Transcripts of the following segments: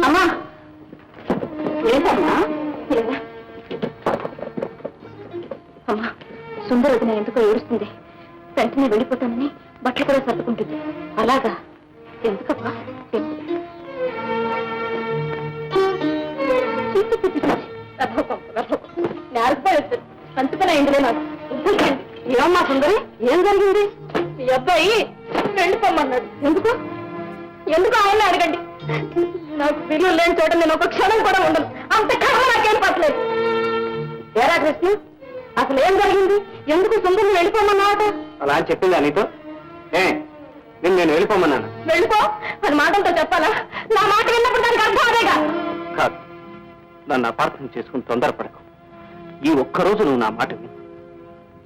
అమ్మా ఏంటమ్మా అమ్మా సుందరవదిన ఎందుకో ఏడుస్తుంది. వెంటనే వెళ్ళిపోతానని బట్టలు కూడా సర్దుకుంటుంది. అలాగా ఎందుకమ్మా? అంతకనే ఇందులో నాకు ఏమమ్మా సుందరి, ఏం జరిగింది? ఈ అబ్బాయి వెళ్ళిపోమన్నాడు. ఎందుకు ఎందుకు ఆయన అడగండి. నాకు పిల్లలు లేని చోట నేను ఒక క్షణం కూడా ఉండను. అంత కర్మ నాకేం పట్టలేదు. ఏరా కృష్ణ, అసలు ఏం జరిగింది? ఎందుకు సుందరిని వెళ్ళిపోమన్నావట? అలా అని చెప్పిందా నీతో? నేను వెళ్ళిపోమన్నాను. వెళ్ళిపో అది మాటలతో చెప్పాలా? నా మాట విన్నప్పుడు దానికి అర్థం అదేగా. కాదు, నన్ను అపార్థం చేసుకుని తొందరపడకు. ఈ ఒక్కరోజు నువ్వు నా మాట విను.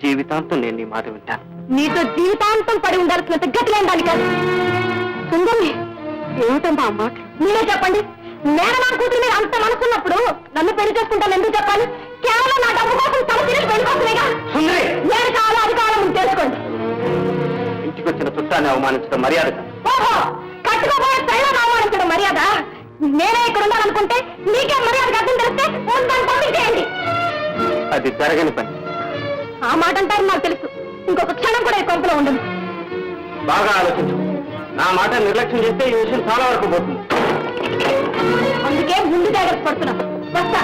జీవితాంతం నేను నీ మాట వింటాను. నీతో జీవితాంతం పడి ఉండాల్సినంత గట్టిగా ఉండాలి కాదు. సుందరి, ఏమిటమ్మా ఆ మాట? మీరే చెప్పండి. నేను నా కూతురు మీద అంత మనసున్నప్పుడు నన్ను పెళ్లి చేసుకుంటాను ఎందుకు చెప్పాలి? కేవలం నా డబ్బు కోసం తమ తిరిగి వెళ్ళిపోతున్నాయిగా. నేను కావాలో అది కావాలో మీరు తెలుసుకోండి. ఇంటికి వచ్చిన చుట్టాన్ని అవమానించడం మర్యాద కాదు. ఓహో, కట్టుకోబోయే పెళ్ళని అవమానించడం మర్యాద? నేనే ఇక్కడ ఉండాలనుకుంటే నీకే మర్యాద అర్థం తెలిస్తే దాన్ని పంపించేయండి. అది జరగని పని. ఆ మాట అంటారు నాకు తెలుసు. ఇంకొక క్షణం కూడా ఈ కొంపలో ఉండదు. బాగా ఆలోచించు. నా మాట నిర్లక్ష్యం చేస్తే ఈ విషయం చాలా వరకు పోతుంది. అందుకే ముందు జాగ్రత్త పడుతున్నా. వస్తా.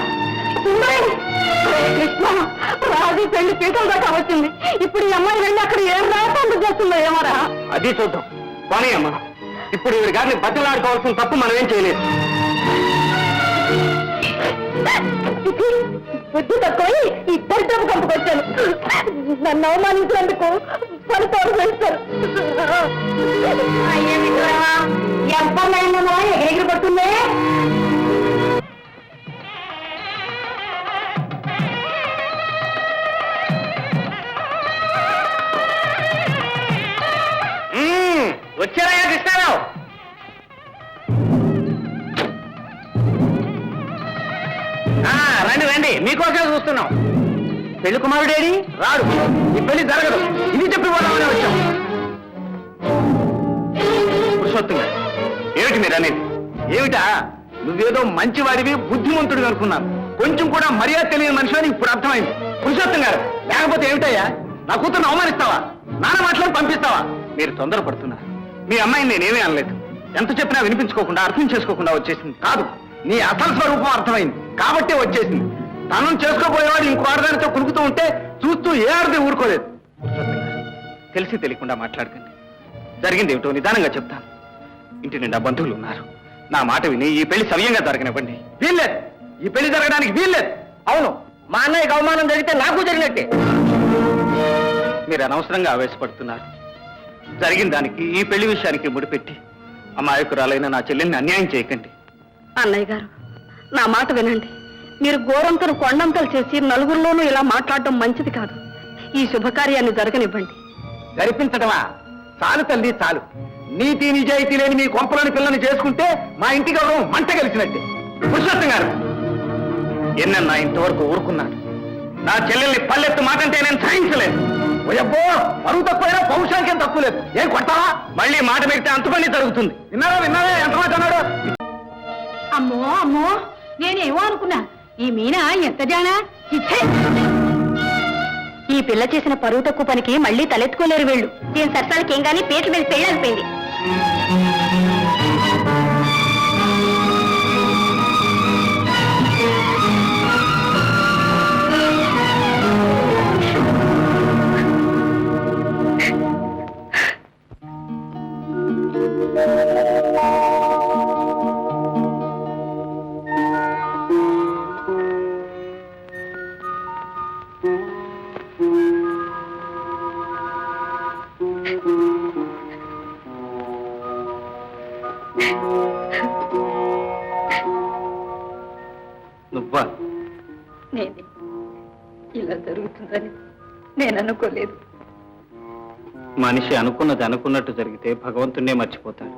కృష్ణ, రాజు పెళ్లి పీటలు దాకా వచ్చింది. ఇప్పుడు ఈ అమ్మాయి వెళ్ళి అక్కడ ఏం రాకుండా చేస్తుందో ఏమరా? అది చూద్దాం. పోనీ అమ్మా, ఇప్పుడు వీడి గారిని బద్దలాడుకోవాల్సిన తప్పు మనం ఏం చేయలేదు. బుద్ధి తక్కువ ఇద్దరి డబ్బు కంపుకొచ్చాను. నన్ను అవమానించినందుకు ఫలితాలు పెడతారు. ఎంతమైందమ్మా ఎగిరి పడుతుందే. వచ్చారయ్యా కృష్ణారావు. రండి రండి, మీకోసం చూస్తున్నాం. పెళ్లి కుమారుడేడి? రాడు. ఈ పెళ్లి జరగదు. ఇది చెప్పి పోదామని వచ్చాం. పురుషోత్తం గారు, ఏమిటి మీరు అనేది? ఏమిటా? నువ్వేదో మంచివాడివి, బుద్ధిమంతుడివి అనుకున్నాను. కొంచెం కూడా మర్యాద తెలియని మనిషి అని ఇప్పుడు అర్థమైంది. పురుషోత్తం గారు, లేకపోతే ఏమిటయ్యా? నా కూతురును అవమానిస్తావా? నాన్న మాటలను పంపిస్తావా? మీరు తొందరపడుతున్నారు. మీ అమ్మాయిని నేనేమీ అనలేదు. ఎంత చెప్పినా వినిపించుకోకుండా, అర్థం చేసుకోకుండా వచ్చేసింది. కాదు, నీ అసలు స్వరూపం అర్థమైంది కాబట్టి వచ్చేసింది. తనను చేసుకోబోయేవాడు ఇంకో ఆడదానితో కులుకుతూ ఉంటే చూస్తూ ఏ ఆడది ఊరుకోలేదు. తెలిసి తెలియకుండా మాట్లాడకండి. జరిగింది ఏమిటో నిదానంగా చెప్తాను. ఇంటి నిండా బంధువులు ఉన్నారు. నా మాట విని ఈ పెళ్లి సవ్యంగా జరగనివ్వండి. వీల్లేదు. ఈ పెళ్లి జరగడానికి వీల్లేదు. అవును, మా అన్నయ్యకి అవమానం జరిగితే నాకు జరిగినట్టే. మీరు అనవసరంగా ఆవేశపడుతున్నారు. జరిగిన దానికి ఈ పెళ్లి విషయానికి ముడిపెట్టి అమాయకురాలైన నా చెల్లెల్ని అన్యాయం చేయకండి. అన్నయ్య గారు, నా మాట వినండి. మీరు గోరంతను కొండంతలు చేసి నలుగురిలోనూ ఇలా మాట్లాడటం మంచిది కాదు. ఈ శుభకార్యాన్ని జరగనివ్వండి. జరిపించడమా? చాలు తల్లి, చాలు. నీతి నిజాయితీ లేని మీ కొంపలోని పిల్లని చేసుకుంటే మా ఇంటి గౌరవం మంట కలిసినట్టే. పురుషోత్తం గారు, ఎన్నన్నా ఇంతవరకు ఊరుకున్నాను. నా చెల్లెల్ని పల్లెత్తు మాట అంటే నేను సహించలేదు. ఓయబ్బో, పరువు తక్కువైనా పౌరుషానికేం తక్కువ లేదు. ఏం కొట్టావా? మళ్ళీ మాట పెడితే అంతపని జరుగుతుంది. విన్నారా? ఎంత మాట అన్నాడు? అమ్మో అమ్మో, నేనేమో అనుకున్నా. ఈ మీనా ఎంత జానా. ఈ పిల్ల చేసిన పరువు తక్కువ పనికి మళ్ళీ తలెత్తుకోలేరు వీళ్ళు. దీని సరసాలకి ఏం గానీ పేట్ల మీద పెళ్ళైపోయింది. నువ్వా? నేనే. ఇలా జరుగుతుందని నేను అనుకోలేదు. మనిషి అనుకున్నది అనుకున్నట్టు జరిగితే భగవంతుణ్ణే మర్చిపోతాడు.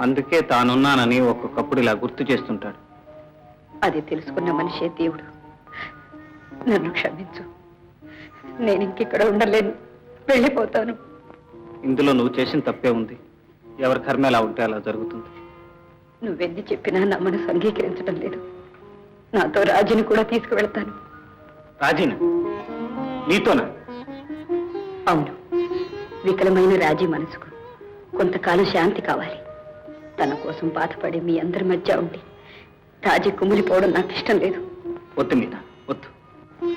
అందుకే తానున్నానని ఒక్కొక్కప్పుడు ఇలా గుర్తు చేస్తుంటాడు. అది తెలుసుకున్న మనిషే దేవుడు. నన్ను క్షమించు. నేను ఇంకెక్కడ ఉండలేను, వెళ్ళిపోతాను. ఇందులో నువ్వు చేసిన తప్పే ఉంది. ఎవరి కర్మ ఎలా ఉంటే అలా జరుగుతుంది. నువ్వెన్ని చెప్పినా నా మనసు అంగీకరించడం లేదు. నాతో రాజుని కూడా తీసుకువెళ్తాను. రాజీనా? నీతోనా? అవును, వికలమైన రాజీ మనసుకు కొంతకాలం శాంతి కావాలి. తన కోసం బాధపడి మీ అందరి మధ్య ఉండి రాజీ కుమిలిపోవడం నాకు ఇష్టం లేదు. వద్దు మీనా, వద్దు.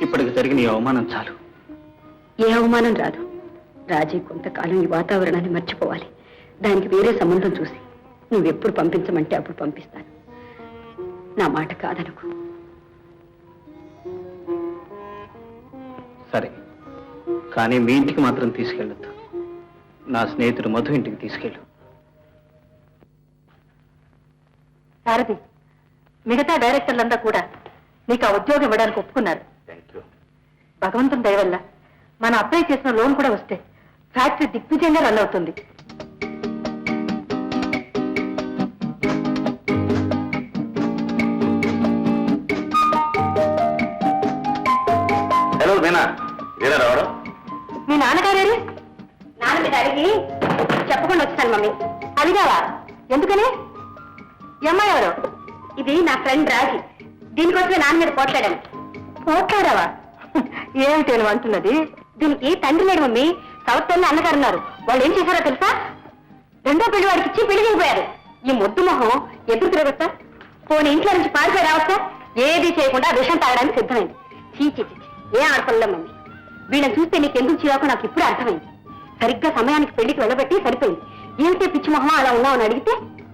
ఇప్పటికి జరిగిన ఈ అవమానం చాలు. ఏ అవమానం రాదు. రాజీ కొంతకాలం ఈ వాతావరణాన్ని మర్చిపోవాలి. దానికి వేరే సంబంధం చూసి నువ్వెప్పుడు పంపించమంటే అప్పుడు పంపిస్తాను. నా మాట కాదనుకు. సరే, కానీ మీ ఇంటికి మాత్రం తీసుకెళ్ళొద్దు. నా స్నేహితుడు మధు ఇంటికి తీసుకెళ్ళు. సారథి, మిగతా డైరెక్టర్లంతా కూడా నీకు ఆ ఉద్యోగం ఇవ్వడానికి ఒప్పుకున్నారు. భగవంతుని దయ వల్ల మనం అప్లై చేసిన లోన్ కూడా వస్తే ఫ్యాక్టరీ దిగ్విజయంగా రన్ అవుతుంది. హలో మీనా, ఏడా రావడం? మీ నాన్నగారేరి? నాన్న మీద అడిగి చెప్పకుండా వచ్చాను మమ్మీ. అడిగావా? ఎందుకని? అమ్మాయి ఎవరు? ఇది నా ఫ్రెండ్ రాజీ. దీనికోసమే నాన్న మీద పోట్లాడాను. పోట్లాడావా? ఏమిటి నువ్వు అంటున్నది? దీనికి తండ్రి లేడు మమ్మీ. సౌత్ వెళ్ళి అన్నగారు ఉన్నారు. వాళ్ళు ఏం చేశారో తెలుసా? రెండో పెళ్లి వాడికి ఇచ్చి పెళ్లి చేయబోయారు. ఈ మొద్దు మొహం ఎదురు తిరగొస్తా? పోనీ ఇంట్లో నుంచి పారిపోయి రావచ్చా? ఏది చేయకుండా విషం తాగడానికి సిద్ధమైంది. చీచి ఏ ఆడపడలే మమ్మీ. వీళ్ళని చూస్తే నీకెందుకు చిరాకో నాకు ఇప్పుడు అర్థమైంది. సరిగ్గా సమయానికి పెళ్లికి వెళ్ళబట్టి సరిపోయింది. ఏమిటే పిచ్చి మొహం అలా ఉన్నావని అడిగితే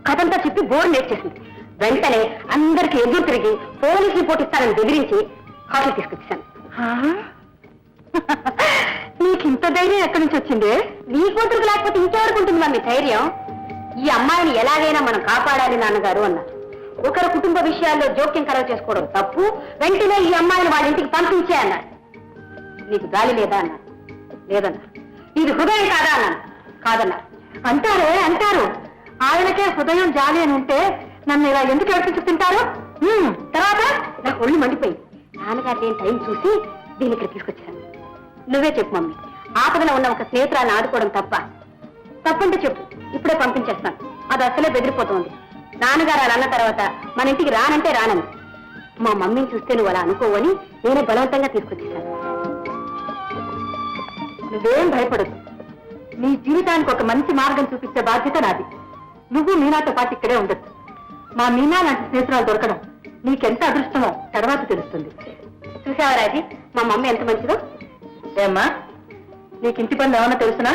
కథంతా చెప్పి బోర్డు నేర్చేసింది. వెంటనే అందరికి ఎదురు తిరిగి పోలీస్ రిపోర్ట్ ఇస్తానని బెదిరించి హాస్టల్ తీసుకొచ్చాను. నీకు ఇంత ధైర్యం ఎక్కడి నుంచి వచ్చింది? నీ కూతురుకు లేకపోతే ఇంకెవరికి ఉంటుంది మమ్మీ ధైర్యం? ఈ అమ్మాయిని ఎలాగైనా మనం కాపాడాలి నాన్నగారు అన్నారు. ఒకరి కుటుంబ విషయాల్లో జోక్యం కలవ చేసుకోవడం తప్పు. వెంటనే ఈ అమ్మాయిని వాళ్ళ ఇంటికి పంపించే అన్నారు. నీకు గాలి లేదా అన్నారు. లేదన్నారు. ఇది హృదయం కాదా అన్నాను. కాదన్నారు. అంటారే అంటారు. ఆయనకే హృదయం జాలి అని ఉంటే నన్ను ఇలా ఎందుకు ఏడ్పించి తింటారు? తర్వాత నాకు ఒళ్ళు మండిపోయింది. నాన్నగారు నేను టైం చూసి దీని ఇక్కడ తీసుకొచ్చాను. నువ్వే చెప్పు మమ్మీ, ఆపదలో ఉన్న ఒక స్నేహితురాన్ని ఆడుకోవడం తప్పంటే చెప్పు, ఇప్పుడే పంపించేస్తాను. అది అసలే బెదిరిపోతుంది. నాన్నగారు అలా అన్న తర్వాత మన ఇంటికి రానంటే రానని. మా మమ్మీని చూస్తే నువ్వు అలా అనుకోవని నేనే బలవంతంగా తీసుకొచ్చేసాను. నువ్వేం భయపడదు. నీ జీవితానికి ఒక మంచి మార్గం చూపించే బాధ్యత నాది. నువ్వు మీనాతో పాటు ఇక్కడే ఉండొచ్చు. మా మీనా లాంటి స్నేహితురాలు దొరకడం నీకెంత అదృష్టమో తర్వాత తెలుస్తుంది. చూసావా రాజీ, మా మమ్మీ ఎంత మంచిదో? ఏమ్మా, నీకు ఇంటి పనులు ఏమన్నా తెలుసునా?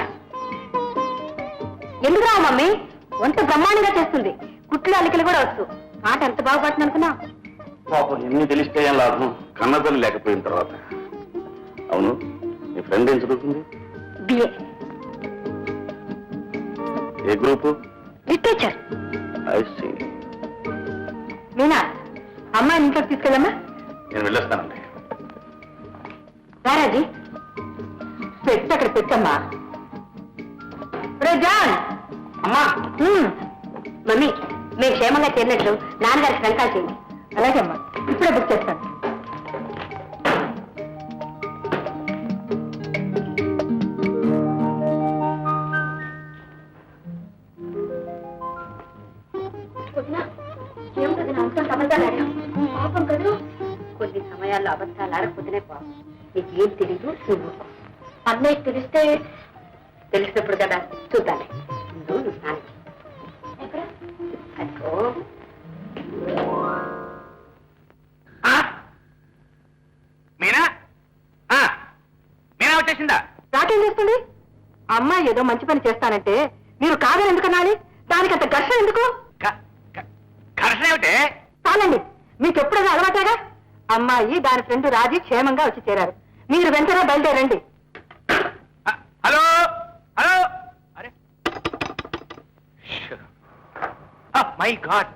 ఎందుకు రా మమ్మీ, వంట బ్రహ్మాండంగా చేస్తుంది. కుట్లు అలికలు కూడా వచ్చు. మాట ఎంత బాగుపడుతుంది అనుకున్నా? పాపం ఎన్ని తెలిస్తే ఏం లాభం, కన్నతల్లి లేకపోయిన తర్వాత. అవును, నీ ఫ్రెండ్ ఏం చదువుతుంది? బిఏ. ఏ group? Literature. I see. Meena, అమ్మాయిని ఇంట్లోకి తీసుకెళ్ళమ్మా. నేను వెళ్ళొస్తానండి. రారాజీ, పెట్టి అక్కడ పెట్టమ్మా. రే జాన్. అమ్మా, మమ్మీ, మేము క్షేమంగా చేరినట్లు నాన్నగారికి సంకాలు చేయండి. అలాగే అమ్మా, ఇప్పుడే బుక్ చేస్తాను. పాపం కదూ, కొన్ని సమయాల్లో అబద్ధాలు ఆడకపోతేనే పాపం. నీకు ఏం తెలీదు, నువ్వు అన్నయ్య తెలిస్తే తెలిసినప్పుడు కదా చూద్దాం. నువ్వు స్నానం అదిగో. మీనా, మీనా వచ్చేసిందా? నాకేం చేస్తుంది? అమ్మాయి ఏదో మంచి పని చేస్తానంటే మీరు కాదని ఎందుకనాలి? దానికి అంత ఘర్షణ ఎందుకు? ఘర్షణ ఏమిటే? చాలండి, మీకు ఎప్పుడైనా అలవాటేగా. అమ్మాయి దాని ఫ్రెండ్ రాజీ క్షేమంగా వచ్చి చేరారు. మీరు వెంటనే బయలుదేరండి. హలో హలో, అరే మై గాడ్,